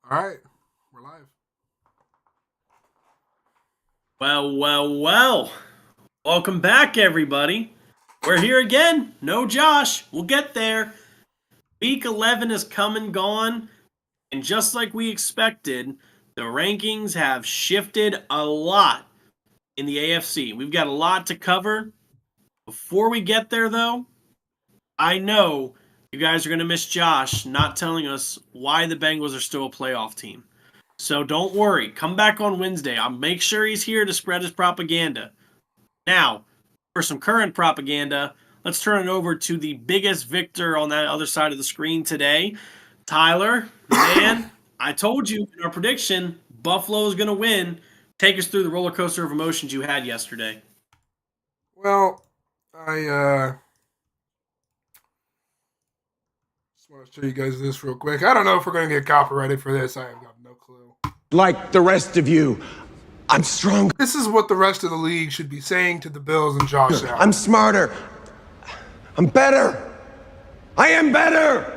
All right, we're live. Well. Welcome back, everybody. We're here again. No Josh. We'll get there. Week 11 has come and gone, and just like we expected, the rankings have shifted a lot in the AFC. We've got a lot to cover. Before we get there, though, I know you guys are going to miss Josh not telling us why the Bengals are still a playoff team. So don't worry. Come back on Wednesday. I'll make sure he's here to spread his propaganda. Now, for some current propaganda, let's turn it over to the biggest victor on that other side of the screen today. Tyler, man, I told you in our prediction, Buffalo is going to win. Take us through the roller coaster of emotions you had yesterday. Well, I just want to show you guys this real quick. I don't know if we're going to get copyrighted for this. I have got no clue. Like the rest of you, I'm strong. This is what the rest of the league should be saying to the Bills and Josh Allen. I'm smarter. I'm better. I am better.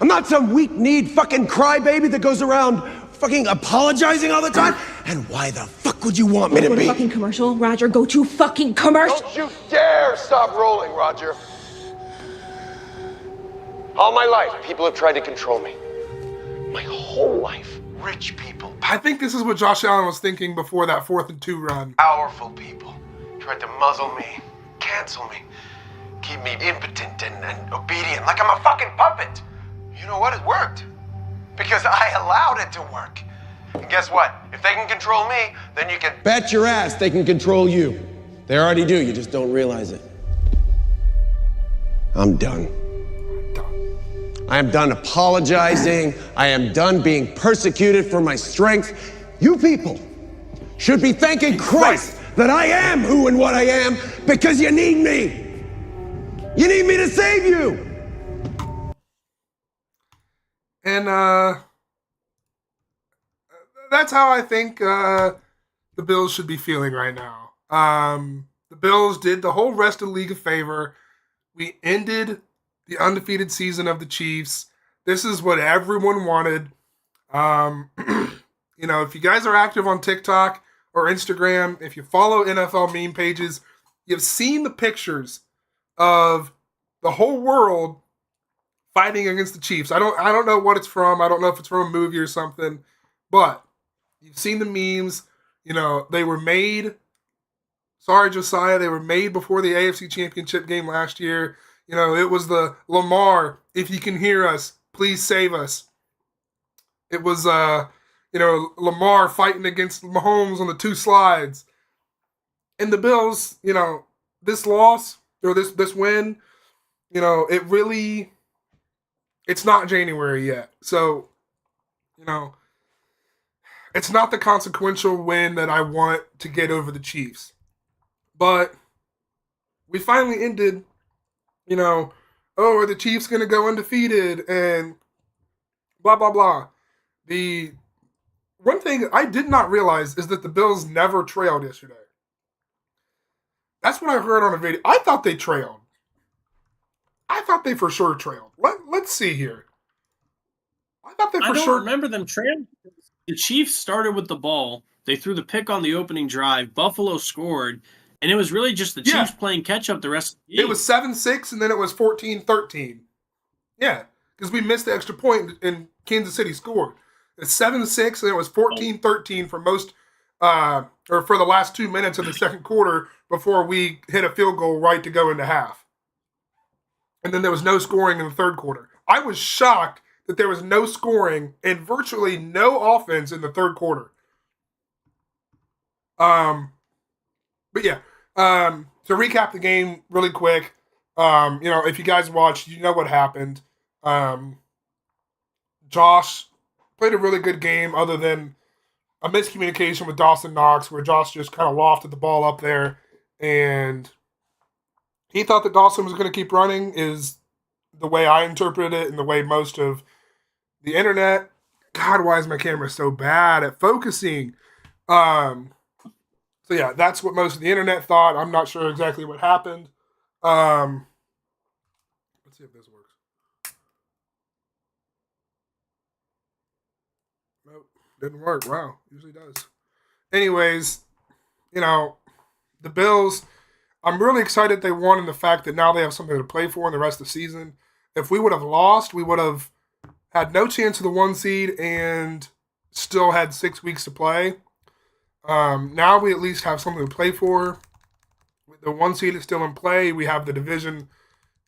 I'm not some weak-kneed fucking crybaby that goes around fucking apologizing all the time. And why the fuck would you want me to Go to be? fucking commercial, Roger. Go to fucking commercial. Don't you dare stop rolling, Roger. All my life, people have tried to control me. My whole life. Rich people. I think this is what Josh Allen was thinking before that 4th and 2 run. Powerful people tried to muzzle me, cancel me, keep me impotent and obedient like I'm a fucking puppet. You know what? It worked. Because I allowed it to work. And guess what? If they can control me, then you can bet your ass they can control you. They already do, you just don't realize it. I'm done. I am done apologizing. I am done being persecuted for my strength. You people should be thanking Christ that I am who and what I am because you need me. You need me to save you. And that's how I think the Bills should be feeling right now. The Bills did the whole rest of the league a favor. We ended the undefeated season of the Chiefs. This is what everyone wanted. If you guys are active on TikTok or Instagram, if you follow NFL meme pages, you've seen the pictures of the whole world fighting against the Chiefs. I don't know what it's from. I don't know if it's from a movie or something, but you've seen the memes. They were made. Sorry, Josiah. They were made before the AFC Championship game last year. It was the Lamar, if you can hear us, please save us. It was, Lamar fighting against Mahomes on the 2 slides. And the Bills, this loss, or this win, it's not January yet. So, it's not the consequential win that I want to get over the Chiefs. But we finally ended, are the Chiefs going to go undefeated and blah, blah, blah. The one thing I did not realize is that the Bills never trailed yesterday. That's what I heard on a video. I thought they trailed. I thought they for sure trailed. Let's see here. I thought they for sure. I don't remember them trailing. The Chiefs started with the ball. They threw the pick on the opening drive. Buffalo scored. And it was really just the Chiefs playing catch-up the rest of the game. It was 7-6, and then it was 14-13. Yeah, because we missed the extra point, and Kansas City scored. It's 7-6, and it was 14-13 for for the last 2 minutes of the second quarter before we hit a field goal right to go into half. And then there was no scoring in the third quarter. I was shocked that there was no scoring and virtually no offense in the third quarter. But yeah, to recap the game really quick, if you guys watched, you know what happened. Josh played a really good game other than a miscommunication with Dawson Knox where Josh just kind of lofted the ball up there and he thought that Dawson was going to keep running is the way I interpreted it and the way most of the internet. God, why is my camera so bad at focusing? So yeah, that's what most of the internet thought. I'm not sure exactly what happened. Let's see if this works. Nope, didn't work. Wow, usually does. Anyways, the Bills, I'm really excited they won, and the fact that now they have something to play for in the rest of the season. If we would have lost, we would have had no chance of the 1 seed and still had 6 weeks to play. Now we at least have something to play for. The 1 seed is still in play. We have the division.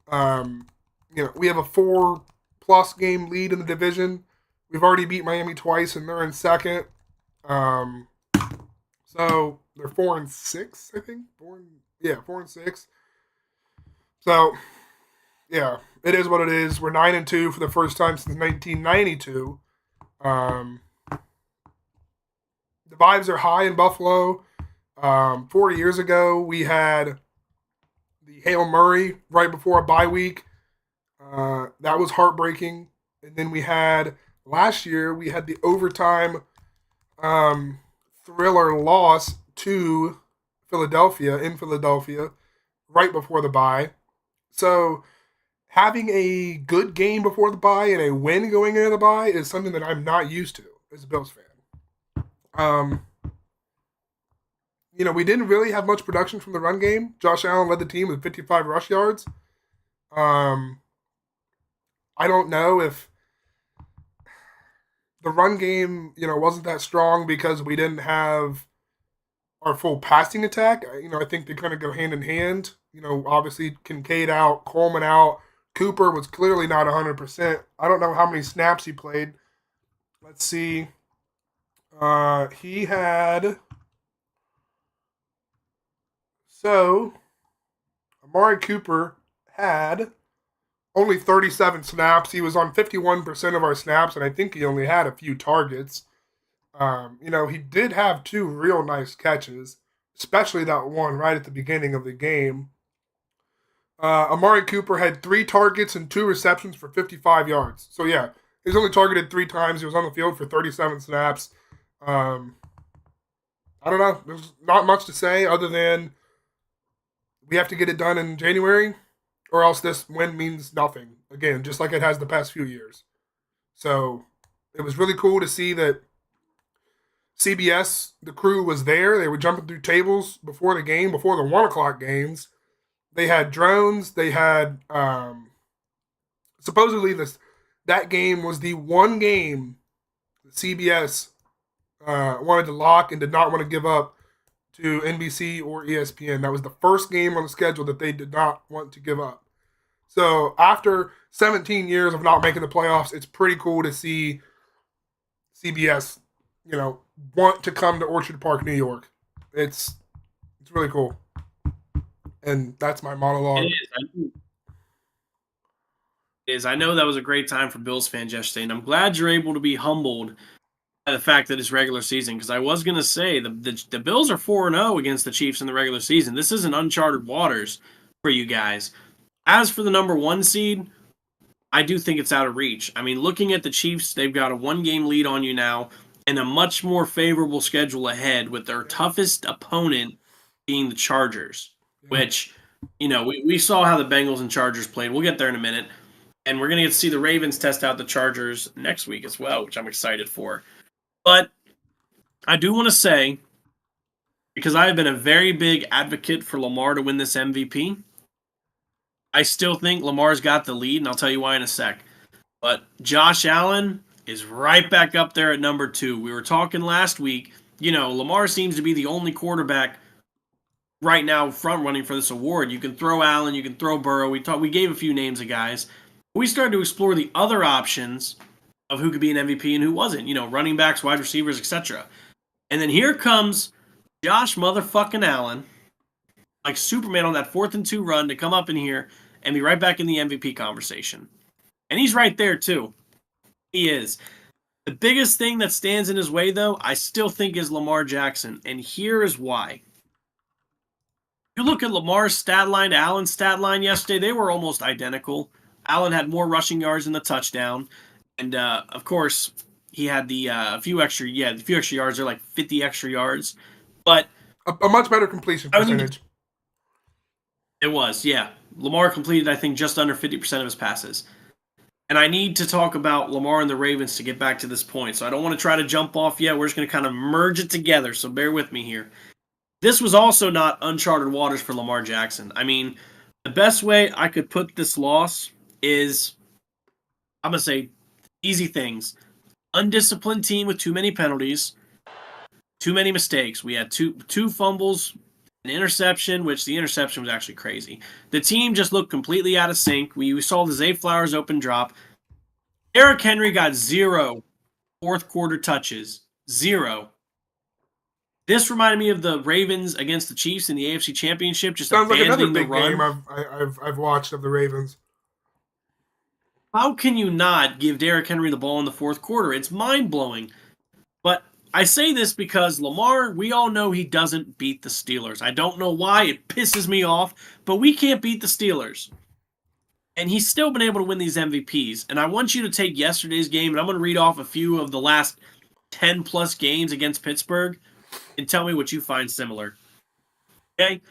We have a 4+ game lead in the division. We've already beat Miami twice, and they're in second. So they're 4-6, I think. 4-6. So, yeah, it is what it is. We're 9-2 for the first time since 1992. The vibes are high in Buffalo. 4 years ago, we had the Hail Murray right before a bye week. That was heartbreaking. And then last year, we had the overtime thriller loss to Philadelphia, right before the bye. So having a good game before the bye and a win going into the bye is something that I'm not used to as a Bills fan. We didn't really have much production from the run game. Josh Allen led the team with 55 rush yards. I don't know if the run game, wasn't that strong because we didn't have our full passing attack. I think they kind of go hand in hand. Obviously Kincaid out, Coleman out. Cooper was clearly not 100%. I don't know how many snaps he played. Let's see. He had... So, Amari Cooper had only 37 snaps. He was on 51% of our snaps, and I think he only had a few targets. He did have 2 real nice catches, especially that one right at the beginning of the game. Amari Cooper had 3 targets and 2 receptions for 55 yards. So, yeah, he was only targeted 3 times. He was on the field for 37 snaps. I don't know. There's not much to say other than we have to get it done in January, or else this win means nothing. Again, just like it has the past few years. So it was really cool to see that CBS, the crew was there. They were jumping through tables before the game, before the 1 o'clock games. They had drones. They had supposedly that game was the one game that CBS wanted to lock and did not want to give up to NBC or ESPN. That was the first game on the schedule that they did not want to give up. So after 17 years of not making the playoffs, it's pretty cool to see CBS, want to come to Orchard Park, New York. It's really cool. And that's my monologue. It is. I know that was a great time for Bills fans yesterday, and I'm glad you're able to be humbled by the fact that it's regular season, because I was going to say the Bills are 4-0 against the Chiefs in the regular season. This isn't uncharted waters for you guys. As for the number 1 seed, I do think it's out of reach. I mean, looking at the Chiefs, they've got a 1-game lead on you now and a much more favorable schedule ahead, with their toughest opponent being the Chargers, which, we saw how the Bengals and Chargers played. We'll get there in a minute. And we're going to get to see the Ravens test out the Chargers next week as well, which I'm excited for. But I do want to say, because I have been a very big advocate for Lamar to win this MVP, I still think Lamar's got the lead, and I'll tell you why in a sec. But Josh Allen is right back up there at number 2. We were talking last week, Lamar seems to be the only quarterback right now front running for this award. You can throw Allen, you can throw Burrow. We gave a few names of guys. We started to explore the other options of who could be an MVP and who wasn't. Running backs, wide receivers, etc. And then here comes Josh motherfucking Allen, like Superman on that 4th and 2 run, to come up in here and be right back in the MVP conversation. And he's right there too. He is. The biggest thing that stands in his way, though, I still think is Lamar Jackson. And here is why. You look at Lamar's stat line to Allen's stat line yesterday, they were almost identical. Allen had more rushing yards than the touchdown. And, of course, he had the few extra yards. They're like 50 extra yards. But a much better completion percentage. It was, yeah. Lamar completed, I think, just under 50% of his passes. And I need to talk about Lamar and the Ravens to get back to this point. So I don't want to try to jump off yet. We're just going to kind of merge it together. So bear with me here. This was also not uncharted waters for Lamar Jackson. I mean, the best way I could put this loss is, I'm going to say, easy things. Undisciplined team with too many penalties, too many mistakes. We had two fumbles, an interception, which the interception was actually crazy. The team just looked completely out of sync. We saw the Zay Flowers open drop. Derrick Henry got 0 fourth quarter touches. 0. This reminded me of the Ravens against the Chiefs in the AFC Championship, just Sounds like another abandoning the big run. game I've watched of the Ravens. How can you not give Derrick Henry the ball in the fourth quarter? It's mind-blowing. But I say this because Lamar, we all know he doesn't beat the Steelers. I don't know why. It pisses me off. But we can't beat the Steelers. And he's still been able to win these MVPs. And I want you to take yesterday's game, and I'm going to read off a few of the last 10-plus games against Pittsburgh and tell me what you find similar. Okay?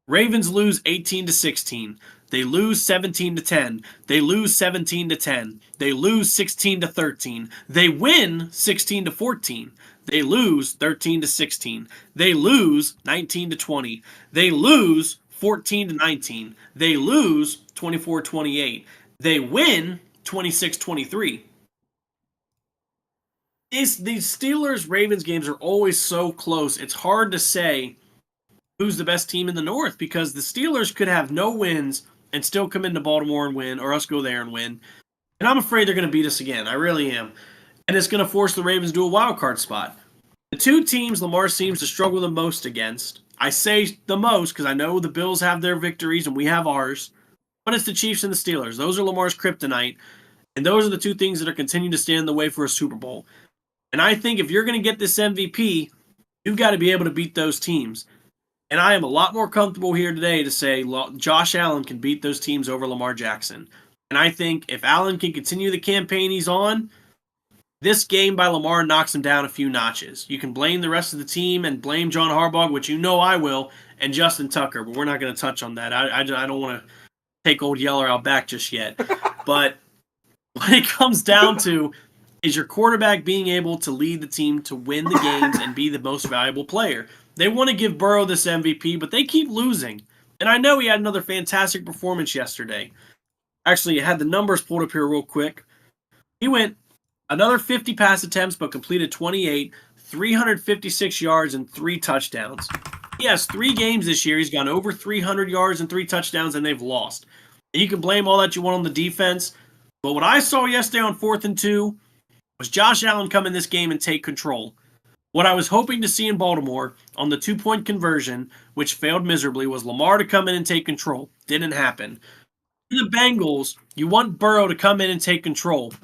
Ravens lose 18-16. They lose 17-10. They lose 17-10. They lose 16-13. They win 16-14. They lose 13-16. They lose 19-20. They lose 14-19. They lose 24-28. They win 26-23. These Steelers-Ravens games are always so close. It's hard to say who's the best team in the North because the Steelers could have no wins and still come into Baltimore and win, or us go there and win. And I'm afraid they're going to beat us again. I really am. And it's going to force the Ravens to a wild card spot. The two teams Lamar seems to struggle the most against, I say the most because I know the Bills have their victories and we have ours, but it's the Chiefs and the Steelers. Those are Lamar's kryptonite, and those are the two things that are continuing to stand in the way for a Super Bowl. And I think if you're going to get this MVP, you've got to be able to beat those teams. And I am a lot more comfortable here today to say Josh Allen can beat those teams over Lamar Jackson. And I think if Allen can continue the campaign he's on, this game by Lamar knocks him down a few notches. You can blame the rest of the team and blame John Harbaugh, which you know I will, and Justin Tucker, but we're not going to touch on that. I don't want to take old Yeller out back just yet. But what it comes down to is your quarterback being able to lead the team to win the games and be the most valuable player. They want to give Burrow this MVP, but they keep losing. And I know he had another fantastic performance yesterday. Actually, I had the numbers pulled up here real quick. He went another 50 pass attempts, but completed 28, 356 yards, and 3 touchdowns. He has 3 games this year. He's gone over 300 yards and 3 touchdowns, and they've lost. And you can blame all that you want on the defense. But what I saw yesterday on 4th and 2 was Josh Allen come in this game and take control. What I was hoping to see in Baltimore on the 2-point conversion, which failed miserably, was Lamar to come in and take control. Didn't happen. In the Bengals, you want Burrow to come in and take control.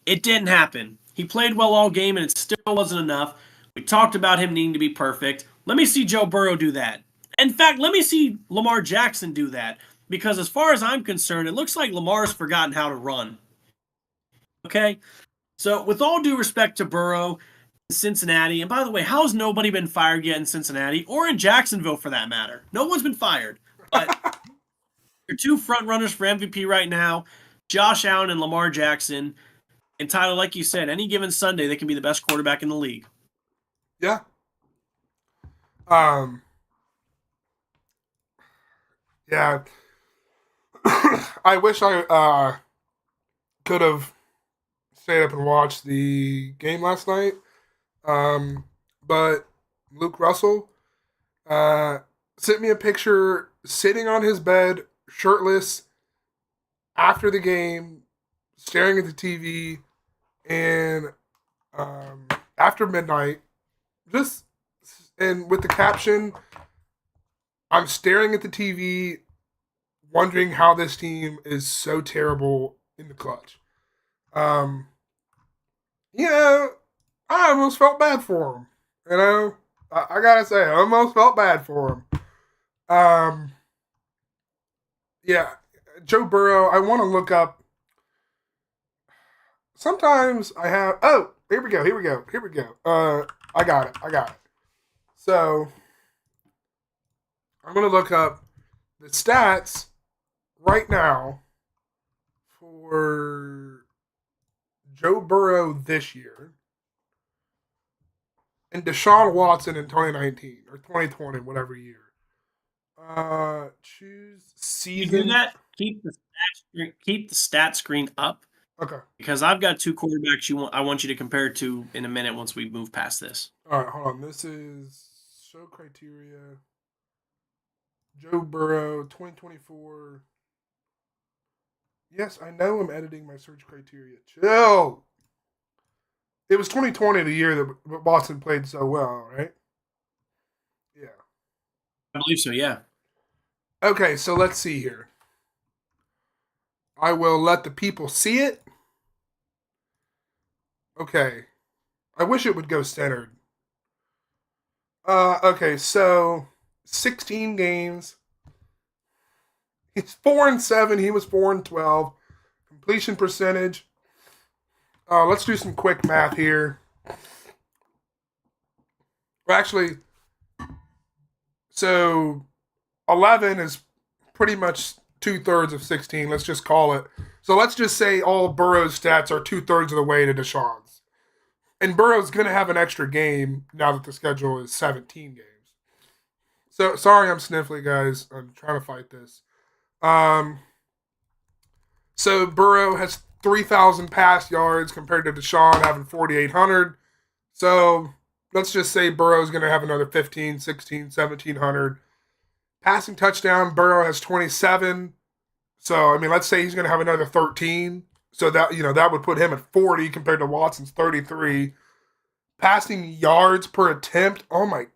It didn't happen. He played well all game, and it still wasn't enough. We talked about him needing to be perfect. Let me see Joe Burrow do that. In fact, let me see Lamar Jackson do that. Because as far as I'm concerned, it looks like Lamar's forgotten how to run. Okay? So, with all due respect to Burrow, Cincinnati, and by the way, how's nobody been fired yet in Cincinnati or in Jacksonville for that matter? No one's been fired. But your two front runners for MVP right now, Josh Allen and Lamar Jackson. And Tyler, like you said, any given Sunday, they can be the best quarterback in the league. Yeah. Yeah. I wish I could have stayed up and watched the game last night. But Luke Russell sent me a picture sitting on his bed, shirtless, after the game, staring at the TV, and after midnight, and with the caption, "I'm staring at the TV, wondering how this team is so terrible in the clutch." I almost felt bad for him. You know, I gotta say, I almost felt bad for him. Yeah, Joe Burrow. I want to look up. Sometimes I have. Oh, here we go. I got it. So I'm gonna look up the stats right now for Joe Burrow this year, and Deshaun Watson in 2019 or 2020, whatever year. Choose You do season. that. Keep the stat screen up Okay. because I've got two quarterbacks I want you to compare to in a minute once we move past this. All right, hold on. This is show criteria. Joe Burrow, 2024. Yes, I know I'm editing my search criteria. Chill. It was 2020, the year that Watson played so well, right? Yeah. I believe so. Yeah. Okay, so let's see here. I will let the people see it. Okay. I wish it would go centered. Okay, so 16 games. He's 4-7. He was 4-12. Completion percentage. Let's do some quick math here. Well, actually, so 11 is pretty much 2/3 of 16. Let's just call it. So let's just say all Burrow's stats are 2/3 of the way to Deshaun's. And Burrow's going to have an extra game now that the schedule is 17 games. So sorry I'm sniffly, guys. I'm trying to fight this. So Burrow has 3,000 pass yards compared to Deshaun having 4,800. So let's just say Burrow's going to have another 15, 16, 1,700. Passing touchdown, Burrow has 27. So, I mean, let's say he's going to have another 13. So that would put him at 40 compared to Watson's 33. Passing yards per attempt. Oh my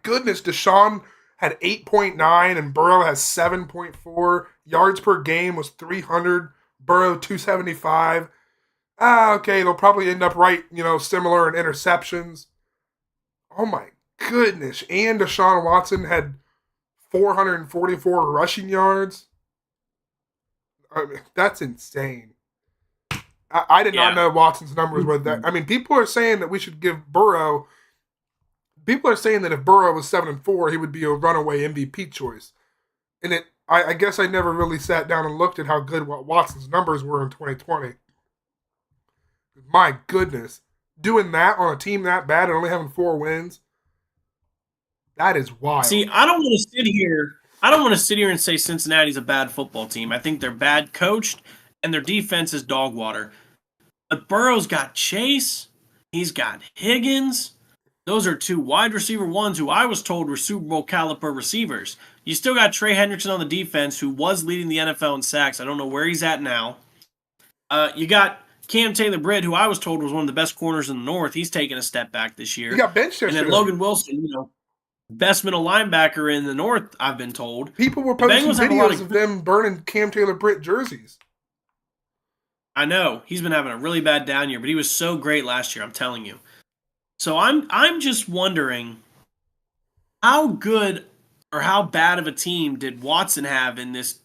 goodness, Deshaun had 8.9 and Burrow has 7.4. Yards per game was 300. Burrow 275. Okay, they'll probably end up right, similar in interceptions. Oh my goodness. And Deshaun Watson had 444 rushing yards. I mean, that's insane. I did not know Watson's numbers were that. I mean, people are saying that we should give Burrow. People are saying that if Burrow was 7-4, he would be a runaway MVP choice. And I guess I never really sat down and looked at how good Watson's numbers were in 2020. My goodness, doing that on a team that bad and only having 4 wins, that is wild. See, I don't want to sit here and say Cincinnati's a bad football team. I think they're bad coached and their defense is dog water. But Burrow's got Chase. He's got Higgins. Those are 2 wide receiver ones who I was told were Super Bowl caliber receivers. You still got Trey Hendrickson on the defense, who was leading the NFL in sacks. I don't know where he's at now. You got Cam Taylor-Britt, who I was told was one of the best corners in the North. He's taken a step back this year. You got benched yesterday. And then Logan Wilson, best middle linebacker in the North, I've been told. People were posting videos of them burning Cam Taylor-Britt jerseys. I know. He's been having a really bad down year, but he was so great last year, I'm telling you. So I'm just wondering how good or how bad of a team did Watson have in this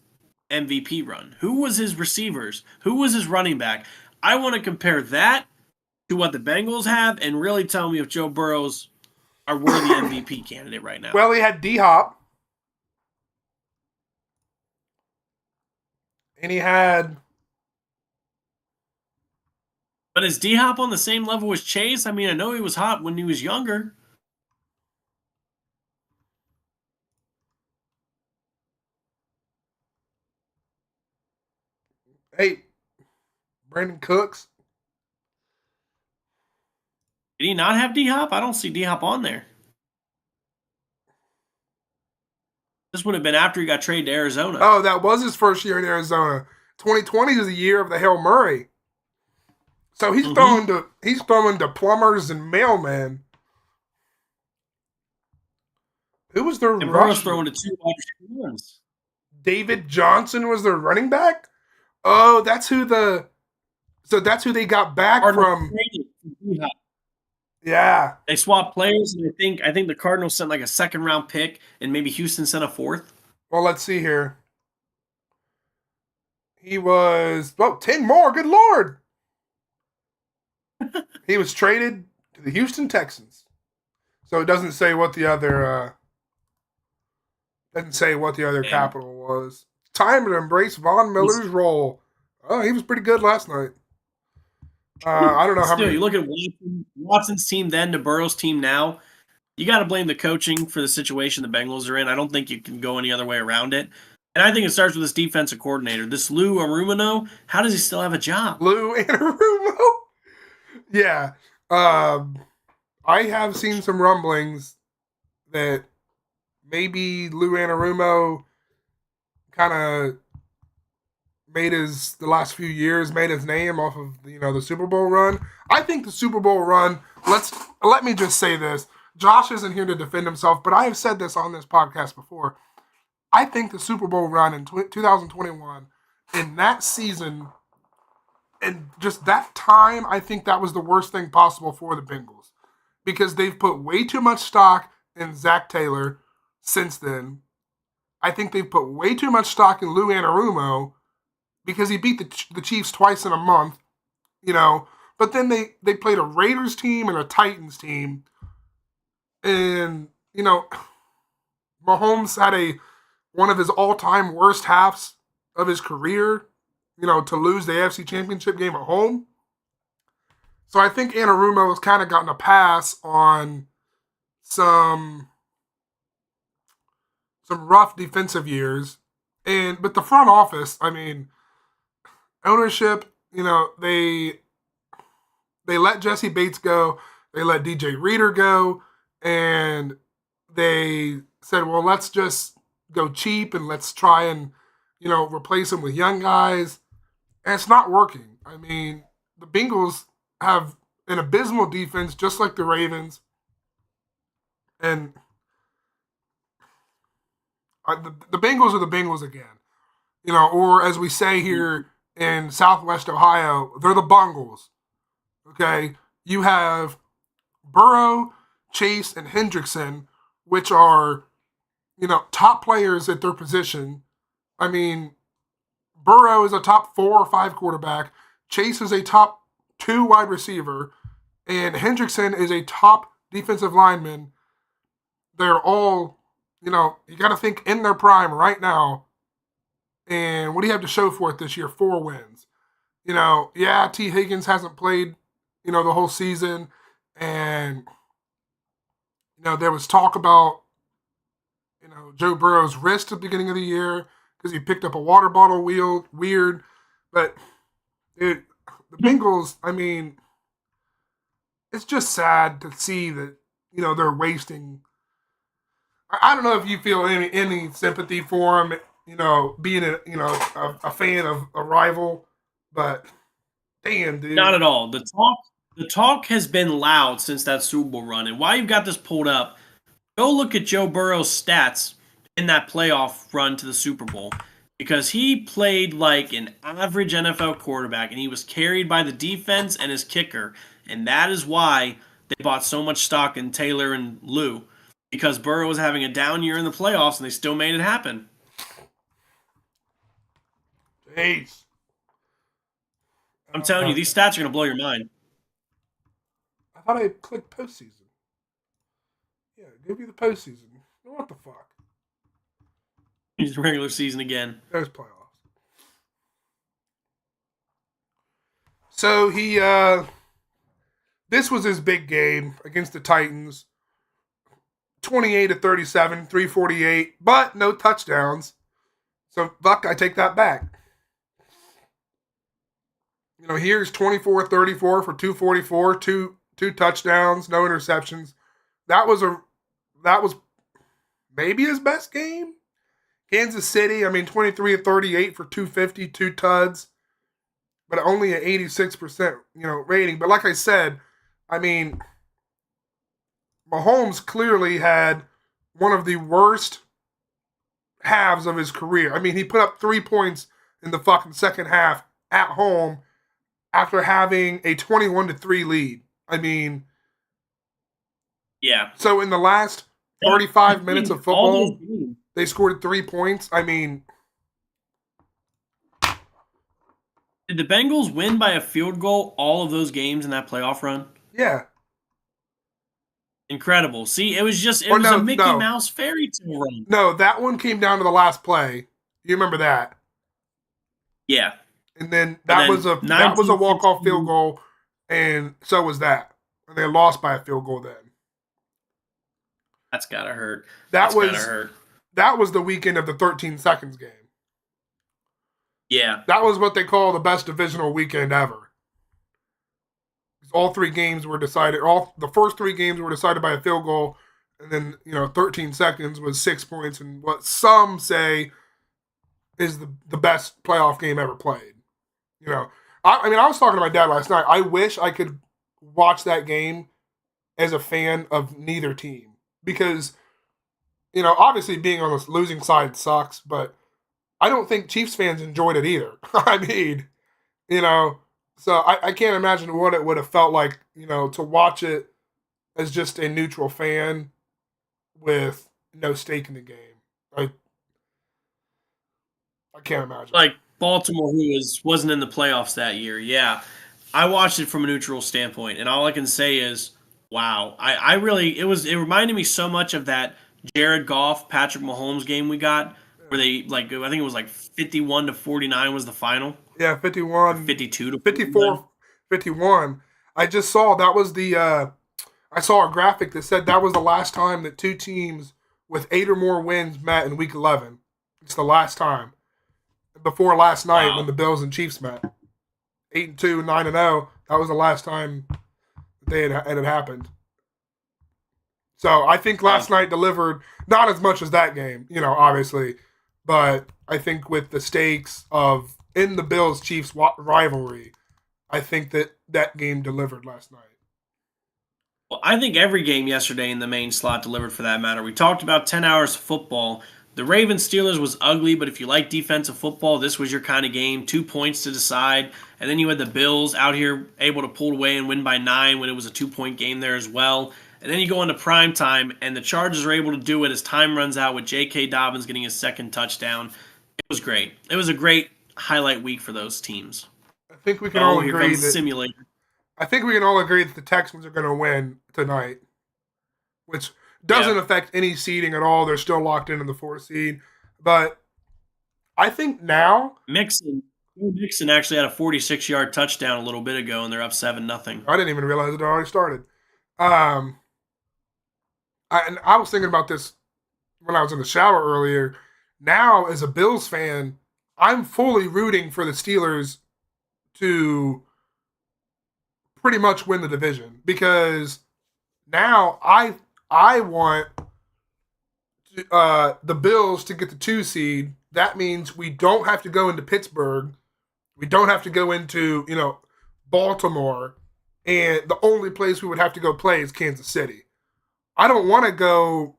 MVP run? Who was his receivers? Who was his running back? I want to compare that to what the Bengals have and really tell me if Joe Burrow's a worthy MVP candidate right now. Well, he had D-Hop. And he had... But is D-Hop on the same level as Chase? I mean, I know he was hot when he was younger. Hey, Brandon Cooks. Did he not have D-Hop? I don't see D-Hop on there. This would have been after he got traded to Arizona. Oh, that was his first year in Arizona. 2020 is the year of the Hail Murray. So he's throwing to plumbers and mailmen. Who was their and Burrow's throwing to 2 wide receivers. David Johnson was their running back? Oh, that's who they got back from. Yeah. They swapped players, and I think the Cardinals sent like a 2nd-round pick, and maybe Houston sent a 4th. Well, let's see here. He was 10 more. Good Lord. He was traded to the Houston Texans. So it doesn't say what the other capital was. Time to embrace Von Miller's role. Oh, he was pretty good last night. I don't know how Still, many. you look at Watson's team then to Burrow's team now. You got to blame the coaching for the situation the Bengals are in. I don't think you can go any other way around it. And I think it starts with this defensive coordinator. This Lou Arumino, how does he still have a job? Lou Anarumo? Yeah. I have seen some rumblings that maybe Lou Anarumo kind of the last few years made his name off of the Super Bowl run. I think the Super Bowl run. Let me just say this. Josh isn't here to defend himself, but I have said this on this podcast before. I think the Super Bowl run in 2021, in that season, and just that time, I think that was the worst thing possible for the Bengals because they've put way too much stock in Zach Taylor since then. I think they've put way too much stock in Lou Anarumo because he beat the Chiefs twice in a month, But then they played a Raiders team and a Titans team. And, Mahomes had one of his all-time worst halves of his career, to lose the AFC Championship game at home. So I think Anarumo has kind of gotten a pass on some rough defensive years. But the front office, ownership, they let Jesse Bates go. They let DJ Reader go. And they said, well, let's just go cheap and let's try and, replace him with young guys. And it's not working. The Bengals have an abysmal defense, just like the Ravens. And the Bengals are the Bengals again. Or as we say here in Southwest Ohio, they're the Bungles. Okay? You have Burrow, Chase, and Hendrickson, which are, top players at their position. Burrow is a top 4 or 5 quarterback. Chase is a top 2 wide receiver. And Hendrickson is a top defensive lineman. They're all, you got to think in their prime right now. And what do you have to show for it this year? 4 wins. T. Higgins hasn't played, the whole season. And there was talk about, Joe Burrow's wrist at the beginning of the year because he picked up a water bottle weird. But, dude, the Bengals, it's just sad to see that, they're wasting. I don't know if you feel any sympathy for him, being a fan of a rival, but damn, dude. Not at all. The talk has been loud since that Super Bowl run. And while you've got this pulled up, go look at Joe Burrow's stats in that playoff run to the Super Bowl because he played like an average NFL quarterback and he was carried by the defense and his kicker. And that is why they bought so much stock in Taylor and Lou because Burrow was having a down year in the playoffs and they still made it happen. Jeez. I'm telling you, these stats are going to blow your mind. I thought I clicked postseason. Yeah, give me the postseason. What the fuck? He's regular season again. There's playoffs. So this was his big game against the Titans. 28-37, 348, but no touchdowns. So, Buck, I take that back. Here's 24-34 for 244, two touchdowns, no interceptions. That was maybe his best game. Kansas City, 23-38 for 250, 2 tuds, but only an 86%, rating. But like I said, Mahomes clearly had one of the worst halves of his career. He put up 3 points in the fucking second half at home after having a 21-3 lead. Yeah. So in the last 35 minutes of football, they scored 3 points. Did the Bengals win by a field goal all of those games in that playoff run? Yeah. Incredible. See, it was a Mickey Mouse fairy tale run. No, that one came down to the last play. You remember that? Yeah. And then that was a walk-off field goal and so was that. And they lost by a field goal then. That's gotta hurt. That That's gotta was hurt. that was the weekend of the 13 seconds game. Yeah. That was what they call the best divisional weekend ever. All three games were decided. The first three games were decided by a field goal, and then 13 seconds was 6 points, and what some say is the best playoff game ever played. I was talking to my dad last night. I wish I could watch that game as a fan of neither team because, obviously being on the losing side sucks, but I don't think Chiefs fans enjoyed it either. I mean, so I can't imagine what it would have felt like, to watch it as just a neutral fan with no stake in the game. I can't imagine. Like Baltimore, who wasn't in the playoffs that year. Yeah. I watched it from a neutral standpoint, and all I can say is, wow. I really it reminded me so much of that Jared Goff, Patrick Mahomes game we got, where they I think it was 51-49 was the final. Yeah, 51. 52 to 54, 51. I just saw that was I saw a graphic that said that was the last time that two teams with 8 or more wins met in week 11. It's the last time. Before last night when the Bills and Chiefs met. 8-2, 9-0. That was the last time it had happened. So I think last night delivered not as much as that game, obviously, but I think with the stakes of in the Bills-Chiefs rivalry, I think that game delivered last night. Well, I think every game yesterday in the main slot delivered for that matter. We talked about 10 hours of football. The Ravens-Steelers was ugly, but if you like defensive football, this was your kind of game. 2 points to decide. And then you had the Bills out here able to pull away and win by 9 when it was a 2-point game there as well. And then you go into prime time, and the Chargers are able to do it as time runs out with J.K. Dobbins getting his second touchdown. It was great. It was a great highlight week for those teams. I think we can all agree that simulator. I think we can all agree that the Texans are going to win tonight, which doesn't affect any seeding at all. They're still locked into the 4th seed. But I think now Mixon actually had a 46-yard touchdown a little bit ago, and they're up 7-0. I didn't even realize it already started. I was thinking about this when I was in the shower earlier. Now, as a Bills fan, I'm fully rooting for the Steelers to pretty much win the division because now I want the Bills to get the 2 seed. That means we don't have to go into Pittsburgh. We don't have to go into, Baltimore. And the only place we would have to go play is Kansas City. I don't want to go,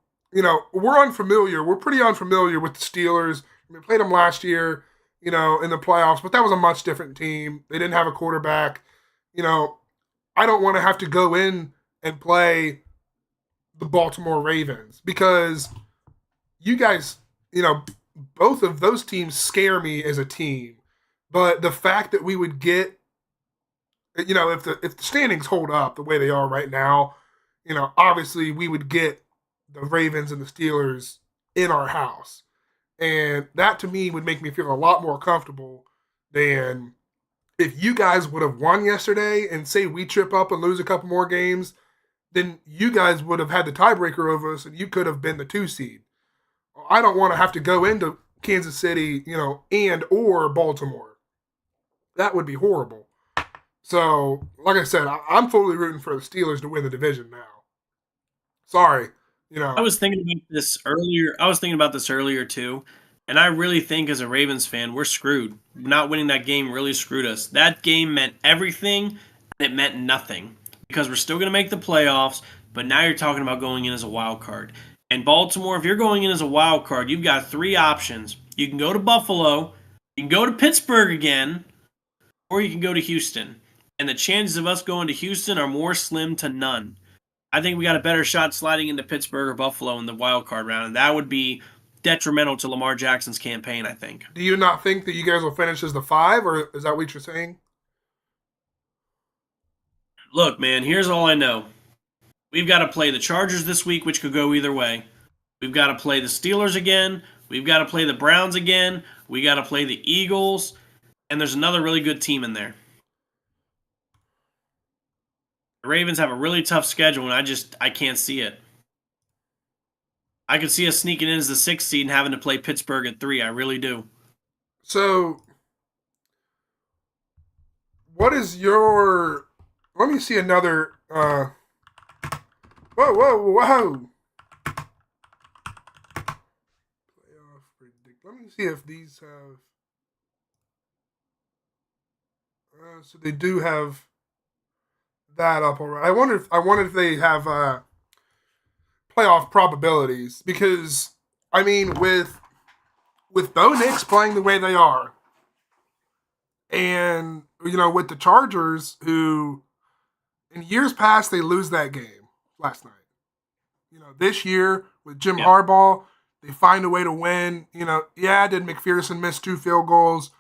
we're unfamiliar. We're pretty unfamiliar with the Steelers. We played them last year, in the playoffs, but that was a much different team. They didn't have a quarterback. I don't want to have to go in and play the Baltimore Ravens because you guys, both of those teams scare me as a team. But the fact that we would get, if the standings hold up the way they are right now, obviously we would get the Ravens and the Steelers in our house. And that to me would make me feel a lot more comfortable than if you guys would have won yesterday and say we trip up and lose a couple more games, then you guys would have had the tiebreaker over us and you could have been the 2 seed. I don't want to have to go into Kansas City, and or Baltimore. That would be horrible. So, like I said, I'm fully rooting for the Steelers to win the division now. Sorry, I was thinking about this earlier too, and I really think as a Ravens fan, we're screwed. Not winning that game really screwed us. That game meant everything, and it meant nothing because we're still going to make the playoffs, but now you're talking about going in as a wild card. And Baltimore, if you're going in as a wild card, you've got 3 options. You can go to Buffalo, you can go to Pittsburgh again, or you can go to Houston. And the chances of us going to Houston are more slim to none. I think we got a better shot sliding into Pittsburgh or Buffalo in the wild card round, and that would be detrimental to Lamar Jackson's campaign, I think. Do you not think that you guys will finish as the 5, or is that what you're saying? Look, man, here's all I know. We've got to play the Chargers this week, which could go either way. We've got to play the Steelers again. We've got to play the Browns again. We got to play the Eagles. And there's another really good team in there. The Ravens have a really tough schedule, and I can't see it. I could see us sneaking in as the 6th seed and having to play Pittsburgh at 3. I really do. So, what is your? Let me see another. Whoa! Playoff predict. Let me see if these have. So they do have that up already. I wonder if they have playoff probabilities, because I mean with Bo Nix playing the way they are, and with the Chargers, who in years past they lose that game last night. This year with Jim Harbaugh, they find a way to win. Did McPherson miss 2 field goals,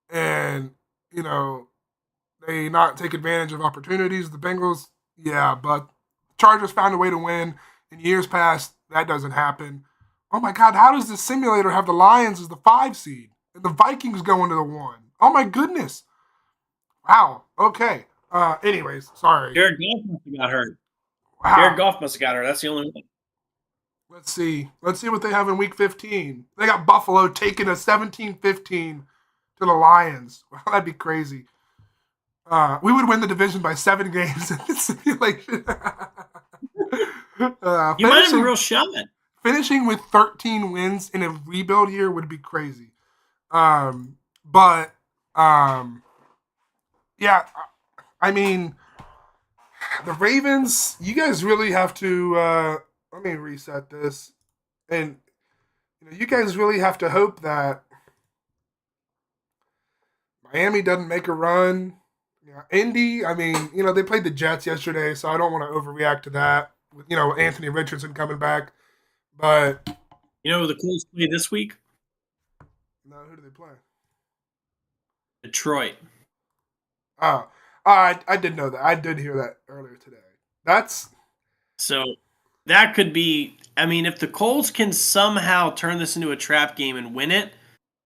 and they not take advantage of opportunities? The Bengals, but Chargers found a way to win. In years past, that doesn't happen. Oh my God, how does the simulator have the Lions as the 5 seed and the Vikings going to the 1? Oh my goodness. Wow. Okay. Anyways, sorry. Jared Goff must have got hurt. Wow. Jared Goff must have got hurt. That's the only one. Let's see what they have in week 15. They got Buffalo taking a 17-15 to the Lions. Wow, that'd be crazy. We would win the division by 7 games in this simulation. You might have a real shot. Finishing with 13 wins in a rebuild year would be crazy. I mean, the Ravens, you guys really have to, let me reset this. And, you guys really have to hope that Miami doesn't make a run. Indy, I mean, they played the Jets yesterday, so I don't want to overreact to that. With, Anthony Richardson coming back. But who the Colts play this week? No, who do they play? Detroit. Oh, I did know that. I did hear that earlier today. So that could be. I mean, if the Colts can somehow turn this into a trap game and win it,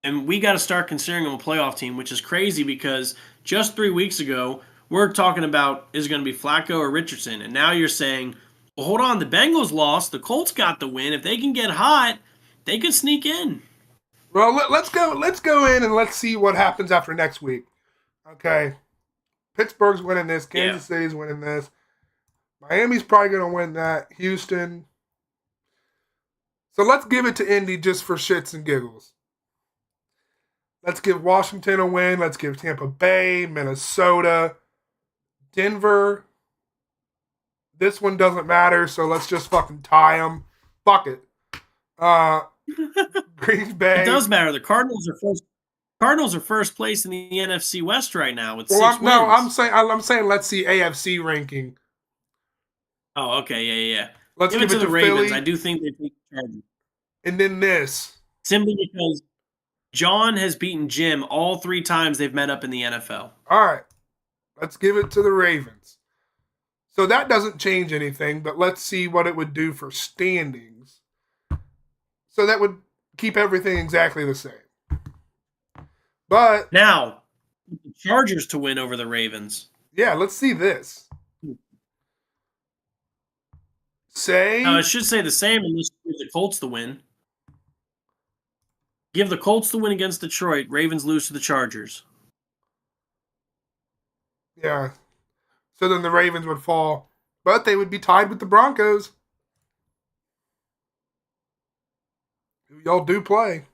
and we got to start considering them a playoff team, which is crazy because just 3 weeks ago we're talking about is it going to be Flacco or Richardson, and now you're saying, well, hold on, the Bengals lost, the Colts got the win. If they can get hot, they could sneak in. Well, let's go in and let's see what happens after next week. Okay, Pittsburgh's winning this. Kansas City's winning this. Miami's probably going to win that. Houston. So let's give it to Indy just for shits and giggles. Let's give Washington a win. Let's give Tampa Bay, Minnesota, Denver. This one doesn't matter, so let's just fucking tie them. Fuck it. Green Bay. It does matter. The Cardinals are first place in the NFC West right now with 6 wins. I'm saying let's see AFC ranking. Oh, okay, yeah. Let's give it to the Philly. Ravens. I do think they take the Chargers. And then this. Simply because John has beaten Jim all 3 times they've met up in the NFL. All right. Let's give it to the Ravens. So that doesn't change anything, but let's see what it would do for standings. So that would keep everything exactly the same. But now, the Chargers to win over the Ravens. Yeah, let's see this. It should say the same unless you give the Colts the win. Give the Colts the win against Detroit. Ravens lose to the Chargers. Yeah. So then the Ravens would fall. But they would be tied with the Broncos. Who y'all do play.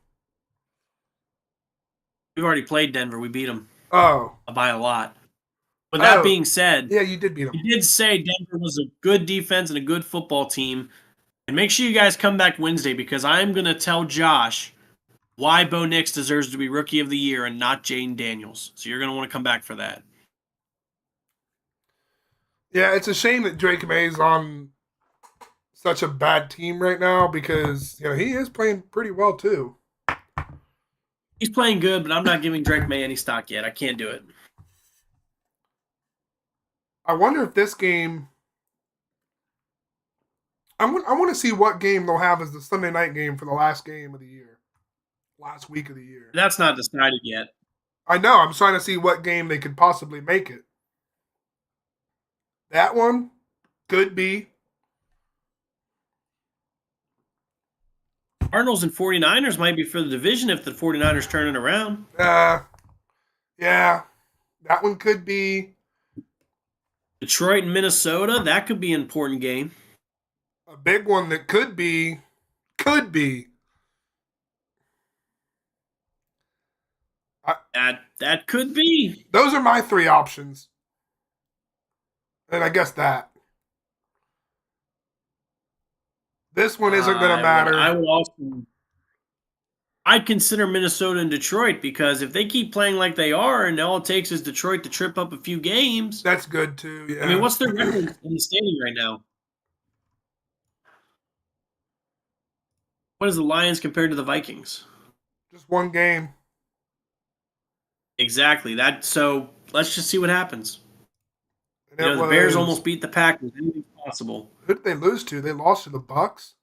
We've already played Denver. We beat them. Oh. By a lot. With that being said, yeah, you did beat them. You did say Denver was a good defense and a good football team. And make sure you guys come back Wednesday because I'm going to tell Josh why Bo Nix deserves to be Rookie of the Year and not Jaden Daniels. So you're going to want to come back for that. Yeah, it's a shame that Drake May's on such a bad team right now because he is playing pretty well too. He's playing good, but I'm not giving Drake May any stock yet. I can't do it. I wonder if this game... I want to see what game they'll have as the Sunday night game for the last game of the year. Last week of the year. That's not decided yet. I know. I'm trying to see what game they could possibly make it. That one could be. Cardinals and 49ers might be for the division if the 49ers turn it around. Yeah, that one could be. Detroit and Minnesota, that could be an important game. A big one that could be. That could be. Those are my three options. And I guess that. This one isn't going to matter. I'd consider Minnesota and Detroit because if they keep playing like they are and all it takes is Detroit to trip up a few games. That's good too, yeah. I mean, what's their record in the standing right now? What is the Lions compared to the Vikings? Just one game. Exactly. So let's just see what happens. The Bears almost beat the Packers. Anything's possible. Who did they lose to? They lost to the Bucks.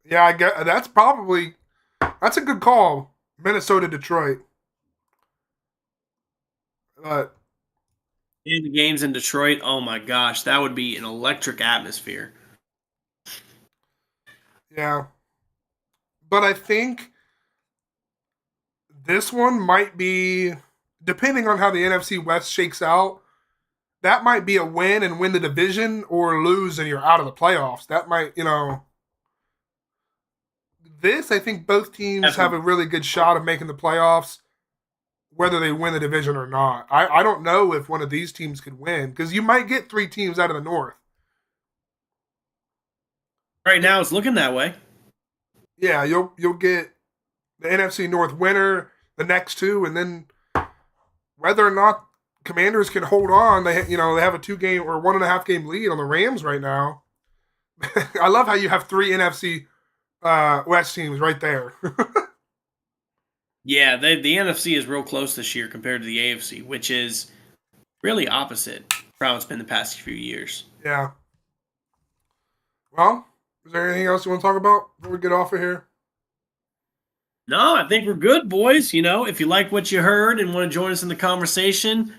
Yeah, I get that's a good call. Minnesota, Detroit. But in the games in Detroit, oh my gosh, that would be an electric atmosphere. Yeah. But I think this one might be, depending on how the NFC West shakes out, that might be a win and win the division or lose and you're out of the playoffs. That might, I think both teams have a really good shot of making the playoffs, whether they win the division or not. I don't know if one of these teams could win because you might get 3 teams out of the North. Right now, it's looking that way. Yeah, you'll get the NFC North winner, the next 2, and then whether or not Commanders can hold on, they have a 2-game or 1.5 game lead on the Rams right now. I love how you have 3 NFC West teams right there. Yeah, the NFC is real close this year compared to the AFC, which is really opposite from how it's been the past few years. Yeah. Well, is there anything else you want to talk about before we get off of here? No, I think we're good, boys. If you like what you heard and want to join us in the conversation,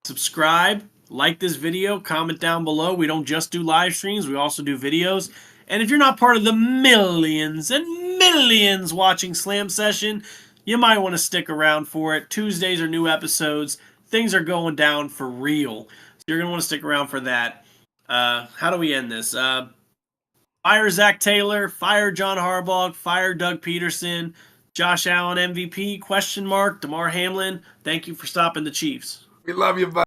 subscribe, like this video, comment down below. We don't just do live streams, we also do videos. And if you're not part of the millions and millions watching Slam Session, you might want to stick around for it. Tuesdays are new episodes. Things are going down for real. So you're going to want to stick around for that. How do we end this? Fire Zach Taylor, fire John Harbaugh, fire Doug Peterson, Josh Allen MVP, ? Damar Hamlin. Thank you for stopping the Chiefs. We love you, buddy.